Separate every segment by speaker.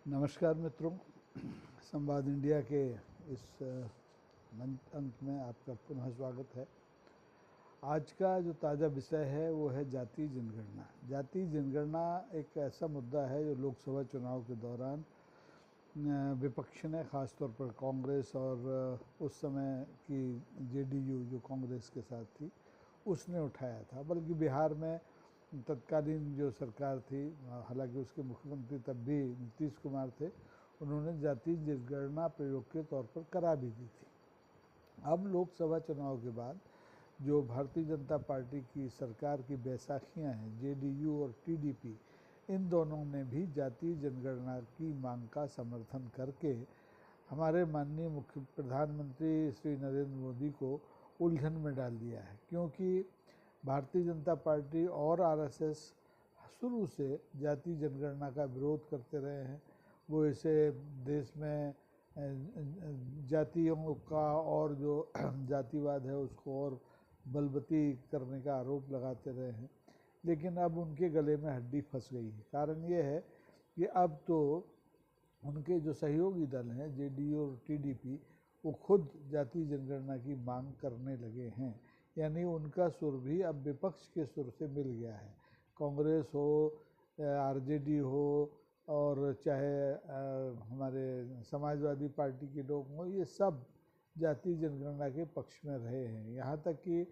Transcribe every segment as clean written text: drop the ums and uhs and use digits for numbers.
Speaker 1: नमस्कार मित्रों, संवाद इंडिया के इस मंच अंक में आपका पुनः स्वागत है। आज का जो ताज़ा विषय है वो है जातीय जनगणना। जातीय जनगणना एक ऐसा मुद्दा है जो लोकसभा चुनाव के दौरान विपक्ष ने, ख़ासतौर पर कांग्रेस और उस समय की जेडीयू जो कांग्रेस के साथ थी, उसने उठाया था। बल्कि बिहार में तत्कालीन जो सरकार थी, हालांकि उसके मुख्यमंत्री तब भी नीतीश कुमार थे, उन्होंने जातीय जनगणना प्रयोग के तौर पर करा भी दी थी। अब लोकसभा चुनाव के बाद जो भारतीय जनता पार्टी की सरकार की बैसाखियां हैं, जेडीयू और टीडीपी, इन दोनों ने भी जातीय जनगणना की मांग का समर्थन करके हमारे माननीय मुख्य प्रधानमंत्री श्री नरेंद्र मोदी को उलझन में डाल दिया है। क्योंकि भारतीय जनता पार्टी और आरएसएस शुरू से जातीय जनगणना का विरोध करते रहे हैं। वो इसे देश में जातियों का और जो जातिवाद है उसको और बलवती करने का आरोप लगाते रहे हैं। लेकिन अब उनके गले में हड्डी फंस गई है। कारण ये है कि अब तो उनके जो सहयोगी दल हैं, जेडीयू और टीडीपी, वो खुद जातीय जनगणना की मांग करने लगे हैं। यानी उनका सुर भी अब विपक्ष के सुर से मिल गया है। कांग्रेस हो, आरजेडी हो, और चाहे हमारे समाजवादी पार्टी के लोग हों, ये सब जातीय जनगणना के पक्ष में रहे हैं। यहाँ तक कि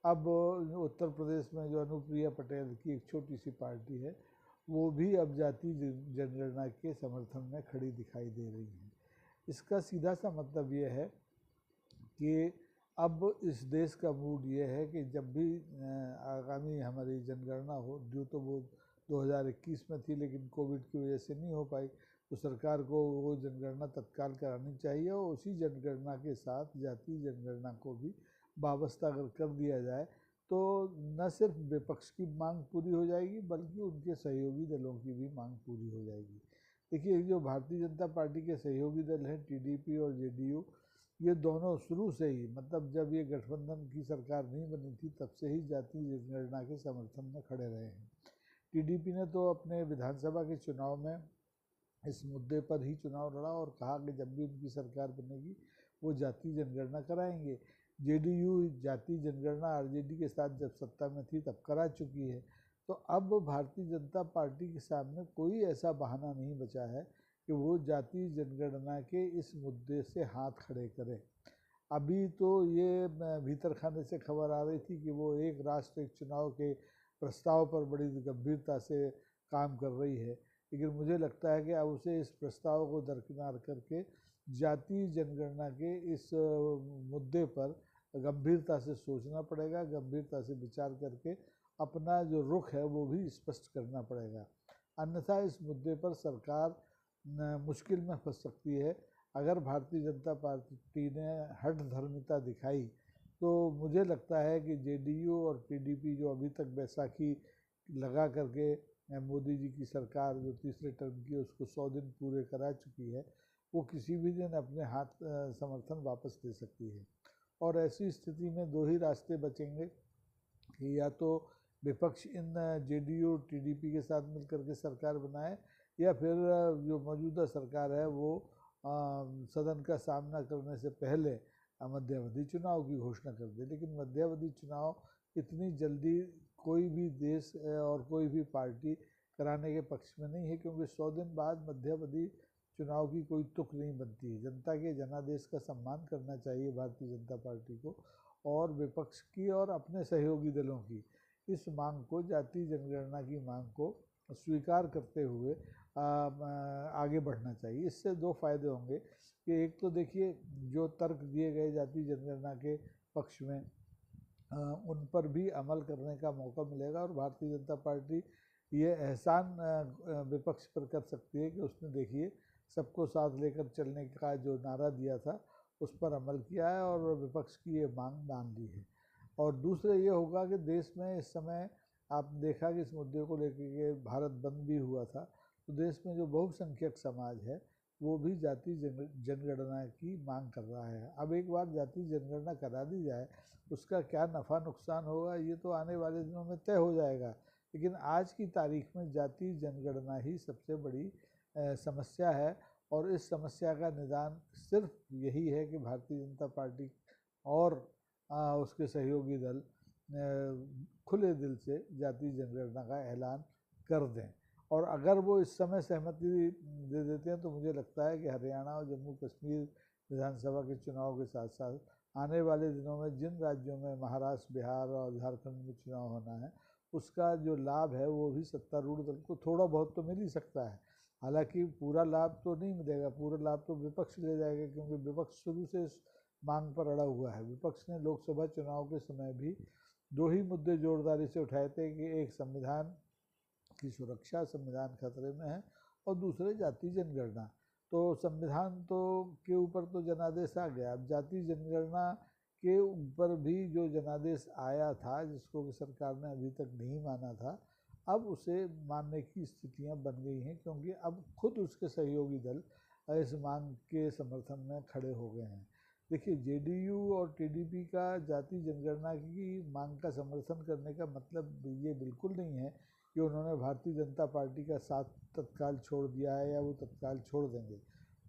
Speaker 1: अब उत्तर प्रदेश में जो अनुप्रिया पटेल की एक छोटी सी पार्टी है, वो भी अब जातीय जनगणना के समर्थन में खड़ी दिखाई दे रही है। इसका सीधा सा मतलब ये है कि अब इस देश का मूड ये है कि जब भी आगामी हमारी जनगणना हो, जो तो वो 2021 में थी लेकिन कोविड की वजह से नहीं हो पाई, तो सरकार को वो जनगणना तत्काल करानी चाहिए और उसी जनगणना के साथ जातीय जनगणना को भी वाबस्ता अगर कर दिया जाए तो न सिर्फ विपक्ष की मांग पूरी हो जाएगी बल्कि उनके सहयोगी दलों की भी मांग पूरी हो जाएगी। देखिए, जो भारतीय जनता पार्टी के सहयोगी दल हैं टीडीपी और जेडीयू, ये दोनों शुरू से ही, मतलब जब ये गठबंधन की सरकार नहीं बनी थी तब से ही जातीय जनगणना के समर्थन में खड़े रहे हैं। टीडीपी ने तो अपने विधानसभा के चुनाव में इस मुद्दे पर ही चुनाव लड़ा और कहा कि जब भी उनकी सरकार बनेगी वो जातीय जनगणना कराएंगे। जेडीयू जातीय जनगणना आरजेडी के साथ जब सत्ता में थी तब करा चुकी है। तो अब भारतीय जनता पार्टी के सामने कोई ऐसा बहाना नहीं बचा है कि वो जातीय जनगणना के इस मुद्दे से हाथ खड़े करें। अभी तो ये भीतर खाने से खबर आ रही थी कि वो एक राष्ट्र एक चुनाव के प्रस्ताव पर बड़ी गंभीरता से काम कर रही है। लेकिन मुझे लगता है कि अब उसे इस प्रस्ताव को दरकिनार करके जातीय जनगणना के इस मुद्दे पर गंभीरता से सोचना पड़ेगा, गंभीरता से विचार करके अपना जो रुख है वो भी स्पष्ट करना पड़ेगा। अन्यथा इस मुद्दे पर सरकार मुश्किल में फंस सकती है। अगर भारतीय जनता पार्टी ने हठ धर्मिता दिखाई तो मुझे लगता है कि जेडीयू और टीडीपी जो अभी तक बैसाखी लगा करके मोदी जी की सरकार जो तीसरे टर्म की उसको 100 दिन पूरे करा चुकी है, वो किसी भी दिन अपने हाथ समर्थन वापस ले सकती है। और ऐसी स्थिति में दो ही रास्ते बचेंगे कि या तो विपक्ष इन जेडीयू टीडीपी के साथ मिलकर के सरकार बनाए, या फिर जो मौजूदा सरकार है वो सदन का सामना करने से पहले मध्यावधि चुनाव की घोषणा कर दे। लेकिन मध्यावधि चुनाव इतनी जल्दी कोई भी देश और कोई भी पार्टी कराने के पक्ष में नहीं है, क्योंकि 100 दिन बाद मध्यावधि चुनाव की कोई तुक नहीं बनती है। जनता के जनादेश का सम्मान करना चाहिए भारतीय जनता पार्टी को, और विपक्ष की और अपने सहयोगी दलों की इस मांग को, जातीय जनगणना की मांग को स्वीकार करते हुए आगे बढ़ना चाहिए। इससे दो फायदे होंगे कि एक तो देखिए, जो तर्क दिए गए जातीय जनगणना के पक्ष में उन पर भी अमल करने का मौका मिलेगा, और भारतीय जनता पार्टी ये एहसान विपक्ष पर कर सकती है कि उसने, देखिए, सबको साथ लेकर चलने का जो नारा दिया था उस पर अमल किया है और विपक्ष की ये मांग मान ली है। और दूसरा ये होगा कि देश में इस समय आप देखा कि इस मुद्दे को लेकर के भारत बंद भी हुआ था, तो देश में जो बहुसंख्यक समाज है वो भी जातीय जनगणना की मांग कर रहा है। अब एक बार जातीय जनगणना करा दी जाए, उसका क्या नफ़ा नुकसान होगा ये तो आने वाले दिनों में तय हो जाएगा। लेकिन आज की तारीख में जातीय जनगणना ही सबसे बड़ी समस्या है और इस समस्या का निदान सिर्फ यही है कि भारतीय जनता पार्टी और उसके सहयोगी दल खुले दिल से जातीय जनगणना का ऐलान कर दें। और अगर वो इस समय सहमति दे देते हैं तो मुझे लगता है कि हरियाणा और जम्मू कश्मीर विधानसभा के चुनाव के साथ साथ आने वाले दिनों में जिन राज्यों में महाराष्ट्र, बिहार और झारखंड में चुनाव होना है उसका जो लाभ है वो भी सत्तारूढ़ दल को थोड़ा बहुत तो मिल ही सकता है। हालांकि पूरा लाभ तो नहीं मिलेगा, पूरा लाभ तो विपक्ष ले जाएगा, क्योंकि विपक्ष शुरू से इस मांग पर अड़ा हुआ है। विपक्ष ने लोकसभा चुनाव के समय भी दो ही मुद्दे जोरदारी से उठाए थे कि एक संविधान की सुरक्षा, संविधान खतरे में है, और दूसरे जातीय जनगणना। तो संविधान तो के ऊपर तो जनादेश आ गया, अब जातीय जनगणना के ऊपर भी जो जनादेश आया था जिसको कि सरकार ने अभी तक नहीं माना था, अब उसे मानने की स्थितियां बन गई हैं, क्योंकि अब खुद उसके सहयोगी दल इस मांग के समर्थन में खड़े हो गए हैं। देखिए, जेडीयू और टीडीपी का जातीय जनगणना की मांग का समर्थन करने का मतलब ये बिल्कुल नहीं है कि उन्होंने भारतीय जनता पार्टी का साथ तत्काल छोड़ दिया है या वो तत्काल छोड़ देंगे।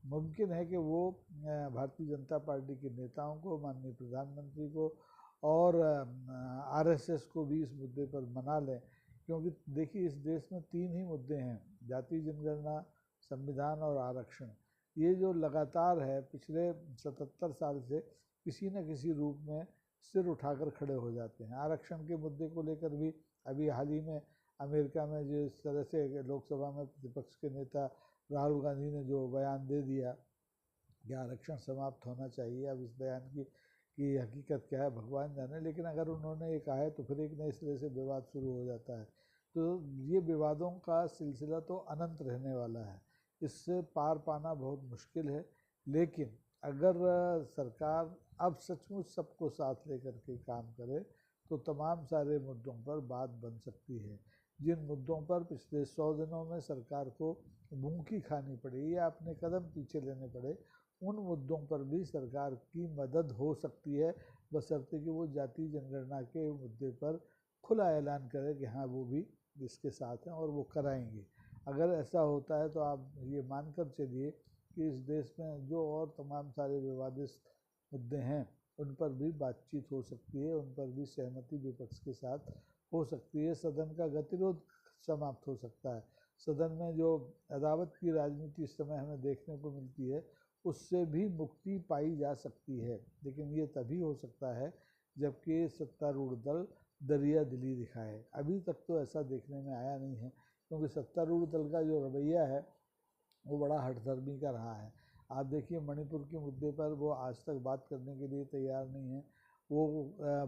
Speaker 1: मुमकिन है कि वो भारतीय जनता पार्टी के नेताओं को, माननीय प्रधानमंत्री को और आरएसएस को भी इस मुद्दे पर मना लें, क्योंकि देखिए इस देश में तीन ही मुद्दे हैं, जातीय जनगणना, संविधान और आरक्षण। ये जो लगातार है पिछले 77 साल से किसी न किसी रूप में सिर उठाकर खड़े हो जाते हैं। आरक्षण के मुद्दे को लेकर भी अभी हाल ही में अमेरिका में जिस तरह से लोकसभा में प्रतिपक्ष के नेता राहुल गांधी ने जो बयान दे दिया कि आरक्षण समाप्त होना चाहिए, अब इस बयान की हकीकत क्या है भगवान जाने, लेकिन अगर उन्होंने ये कहा है तो फिर एक नए सिरे से विवाद शुरू हो जाता है। तो ये विवादों का सिलसिला तो अनंत रहने वाला है, इससे पार पाना बहुत मुश्किल है। लेकिन अगर सरकार अब सचमुच सबको साथ लेकर के काम करे तो तमाम सारे मुद्दों पर बात बन सकती है। जिन मुद्दों पर पिछले 100 दिनों में सरकार को मुंह खानी पड़ी या अपने कदम पीछे लेने पड़े, उन मुद्दों पर भी सरकार की मदद हो सकती है, बशर्ते कि वो जातीय जनगणना के मुद्दे पर खुला ऐलान करे कि हाँ वो भी इसके साथ हैं और वो कराएंगे। अगर ऐसा होता है तो आप ये मानकर चलिए कि इस देश में जो और तमाम सारे विवादित मुद्दे हैं उन पर भी बातचीत हो सकती है, उन पर भी सहमति विपक्ष के साथ हो सकती है, सदन का गतिरोध समाप्त हो सकता है। सदन में जो अदावत की राजनीति इस समय हमें देखने को मिलती है उससे भी मुक्ति पाई जा सकती है, लेकिन ये तभी हो सकता है जबकि सत्तारूढ़ दल दरिया दिली दिखाए। अभी तक तो ऐसा देखने में आया नहीं है, क्योंकि सत्तारूढ़ दल का जो रवैया है वो बड़ा हठधर्मी का रहा है। आप देखिए मणिपुर के मुद्दे पर वो आज तक बात करने के लिए तैयार नहीं है। वो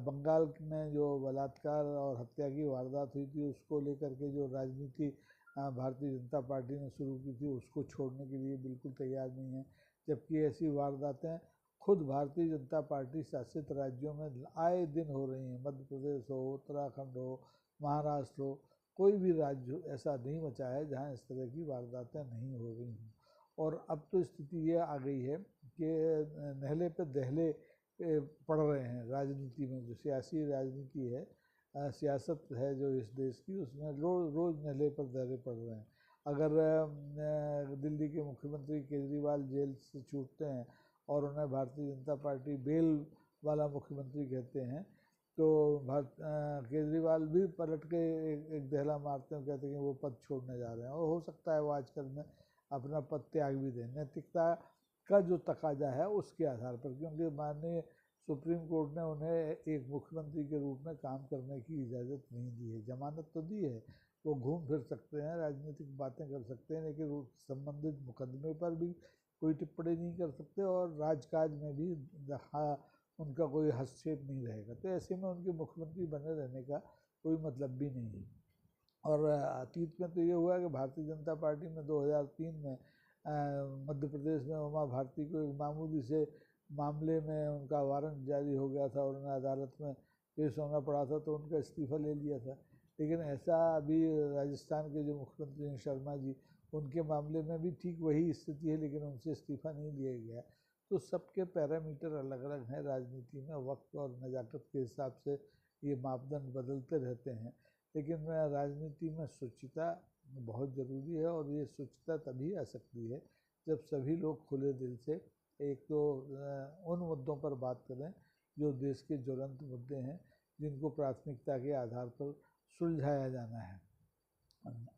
Speaker 1: बंगाल में जो बलात्कार और हत्या की वारदात हुई थी उसको लेकर के जो राजनीति भारतीय जनता पार्टी ने शुरू की थी उसको छोड़ने के लिए बिल्कुल तैयार नहीं है, जबकि ऐसी वारदातें खुद भारतीय जनता पार्टी शासित राज्यों में आए दिन हो रही हैं। मध्य प्रदेश हो, उत्तराखंड हो, महाराष्ट्र हो, कोई भी राज्य ऐसा नहीं बचा है जहाँ इस तरह की वारदातें नहीं हो रही हैं। और अब तो स्थिति ये आ गई है कि नहले पे दहले पड़ रहे हैं राजनीति में, जो सियासी राजनीति है, सियासत है जो इस देश की, उसमें रोज़ नहले पर दहले पड़ रहे हैं। अगर दिल्ली के मुख्यमंत्री केजरीवाल जेल से छूटते हैं और उन्हें भारतीय जनता पार्टी बेल वाला मुख्यमंत्री कहते हैं, तो केजरीवाल भी पलट के एक दहला मारते हैं, कहते हैं कि वो पद छोड़ने जा रहे हैं, और हो सकता है वो आजकल में अपना पद त्याग भी दें नैतिकता का जो तकाजा है उसके आधार पर, क्योंकि माननीय सुप्रीम कोर्ट ने उन्हें एक मुख्यमंत्री के रूप में काम करने की इजाज़त नहीं दी है। जमानत तो दी है, वो घूम फिर सकते हैं, राजनीतिक बातें कर सकते हैं, लेकिन संबंधित मुकदमे पर भी कोई टिप्पणी नहीं कर सकते और राजकाज में भी उनका कोई हस्तक्षेप नहीं रहेगा। तो ऐसे में उनके मुख्यमंत्री बने रहने का कोई मतलब भी नहीं है। और अतीत में तो ये हुआ कि भारतीय जनता पार्टी में 2003 में मध्य प्रदेश में उमा भारती को एक मामूली से मामले में उनका वारंट जारी हो गया था और उन्हें अदालत में पेश होना पड़ा था, तो उनका इस्तीफ़ा ले लिया था। लेकिन ऐसा अभी राजस्थान के जो मुख्यमंत्री हैं शर्मा जी, उनके मामले में भी ठीक वही स्थिति है, लेकिन उनसे इस्तीफ़ा नहीं लिया गया। तो सबके पैरामीटर अलग अलग हैं राजनीति में, वक्त और नज़ाकत के हिसाब से ये मापदंड बदलते रहते हैं, लेकिन राजनीति में शुचिता बहुत ज़रूरी है। और ये स्वच्छता तभी आ सकती है जब सभी लोग खुले दिल से एक तो उन मुद्दों पर बात करें जो देश के ज्वलंत मुद्दे हैं, जिनको प्राथमिकता के आधार पर सुलझाया जाना है।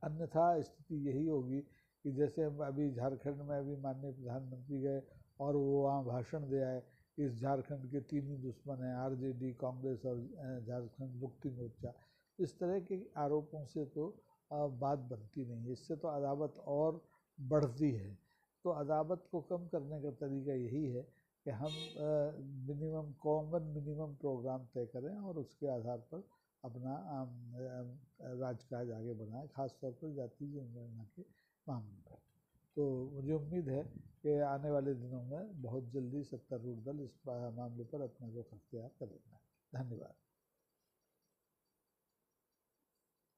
Speaker 1: अन्यथा स्थिति यही होगी कि जैसे अभी झारखंड में अभी माननीय प्रधानमंत्री गए और वो वहाँ भाषण दे आए, इस झारखंड के तीन ही दुश्मन हैं, आरजेडी, कांग्रेस और झारखंड मुक्ति मोर्चा। इस तरह के आरोपों से तो बात बनती नहीं है, इससे तो अदावत और बढ़ती है। तो अदावत को कम करने का तरीका यही है कि हम मिनिमम कॉमन मिनिमम प्रोग्राम तय करें और उसके आधार पर अपना राजकाज आगे बढ़ाएं, खासतौर पर जातीय जनगणना के मामले में। तो मुझे उम्मीद है कि आने वाले दिनों में बहुत जल्दी सत्तारूढ़ दल इस मामले पर अपना रुख अख्तियार करेगा। धन्यवाद।